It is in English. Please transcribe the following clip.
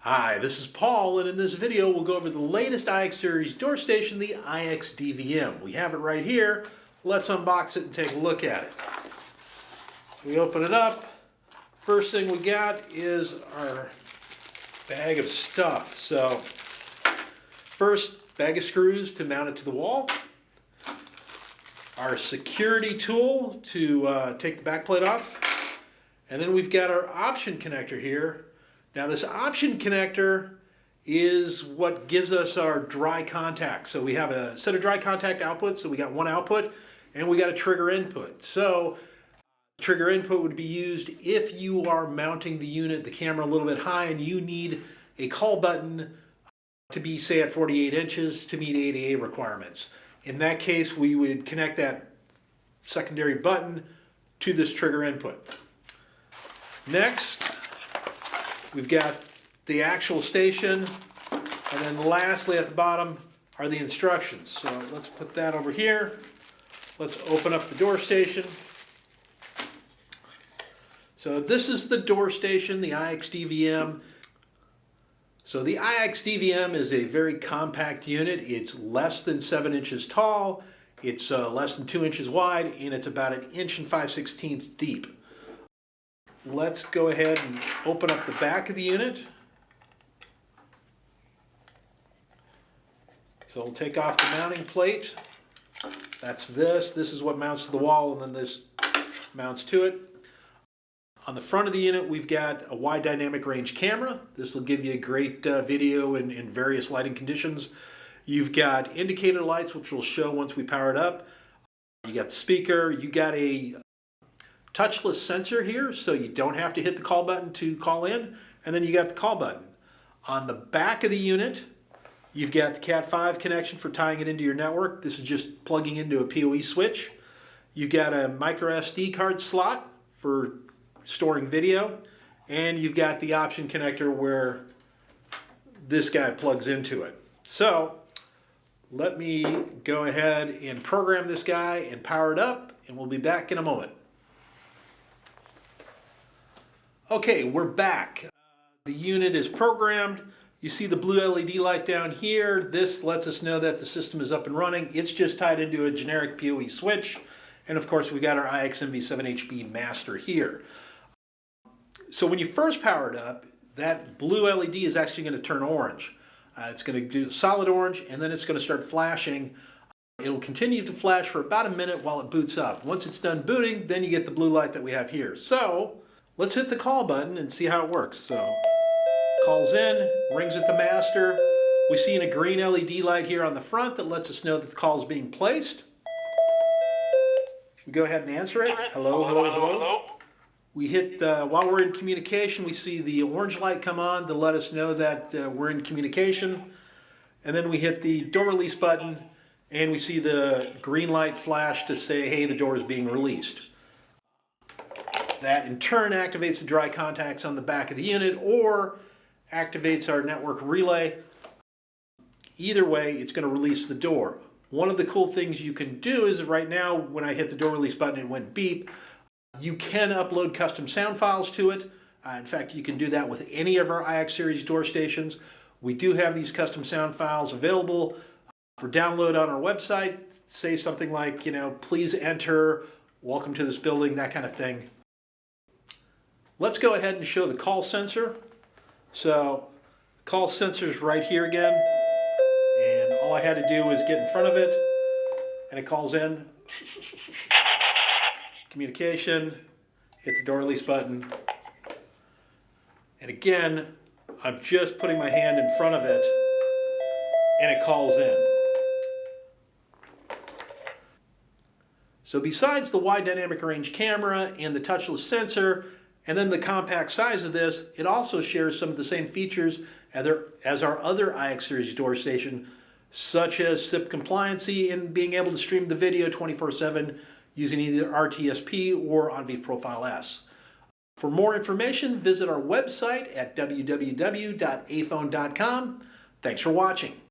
Hi, this is Paul, and in this video we'll go over the latest IX series door station, the IX-DVM. We have it right here. Let's unbox it and take a look at it. So we open it up. First thing we got is our bag of stuff. So first, bag of screws to mount it to the wall. Our security tool to take the back plate off. And then we've got our option connector here. Now this option connector is what gives us our dry contact. So we have a set of dry contact outputs. So we got one output and we got a trigger input. So trigger input would be used if you are mounting the unit, the camera a little bit high, and you need a call button to be, say, at 48 inches to meet ADA requirements. In that case, we would connect that secondary button to this trigger input. Next, we've got the actual station, and then lastly at the bottom are the instructions. So let's put that over here. Let's open up the door station. So this is the door station, the IX-DVM. So the IX-DVM is a very compact unit. It's less than 7 inches tall, it's less than 2 inches wide, and it's about 1 5/16 inches deep. Let's go ahead and open up the back of the unit. So we'll take off the mounting plate. That's this. This is what mounts to the wall, and then this mounts to it. On the front of the unit, we've got a wide dynamic range camera. This will give you a great video in various lighting conditions. You've got indicator lights, which will show once we power it up. You got the speaker. You got a touchless sensor here, so you don't have to hit the call button to call in, and then you got the call button. On the back of the unit, you've got the Cat5 connection for tying it into your network. This is just plugging into a PoE switch. You've got a micro SD card slot for storing video, and you've got the option connector where this guy plugs into it. So let me go ahead and program this guy and power it up, and we'll be back in a moment. Okay, we're back. The unit is programmed. You see the blue LED light down here. This lets us know that the system is up and running. It's just tied into a generic PoE switch. And of course, we got our IX-MV7HB master here. So when you first power it up, that blue LED is actually going to turn orange. It's going to do solid orange, and then it's going to start flashing. It'll continue to flash for about a minute while it boots up. Once it's done booting, then you get the blue light that we have here. So let's hit the call button and see how it works. So calls in, rings at the master. We see a green LED light here on the front that lets us know that the call is being placed. We go ahead and answer it. Hello, hello, hello. We hit, while we're in communication, we see the orange light come on to let us know that we're in communication. And then we hit the door release button, and we see the green light flash to say, hey, the door is being released. That in turn activates the dry contacts on the back of the unit or activates our network relay. Either way, it's going to release the door. One of the cool things you can do is right now, when I hit the door release button, it went beep. You can upload custom sound files to it. In fact, you can do that with any of our IX series door stations. We do have these custom sound files available for download on our website. Say something like, please enter, welcome to this building, that kind of thing. Let's go ahead and show the call sensor. So the call sensor is right here again. And all I had to do was get in front of it, and it calls in. Communication, hit the door release button. And again, I'm just putting my hand in front of it, and it calls in. So besides the wide dynamic range camera and the touchless sensor, and then the compact size of this, it also shares some of the same features as our other IX series door station, such as SIP compliancy and being able to stream the video 24/7 using either RTSP or OnVIF Profile S. For more information, visit our website at www.aiphone.com. Thanks for watching.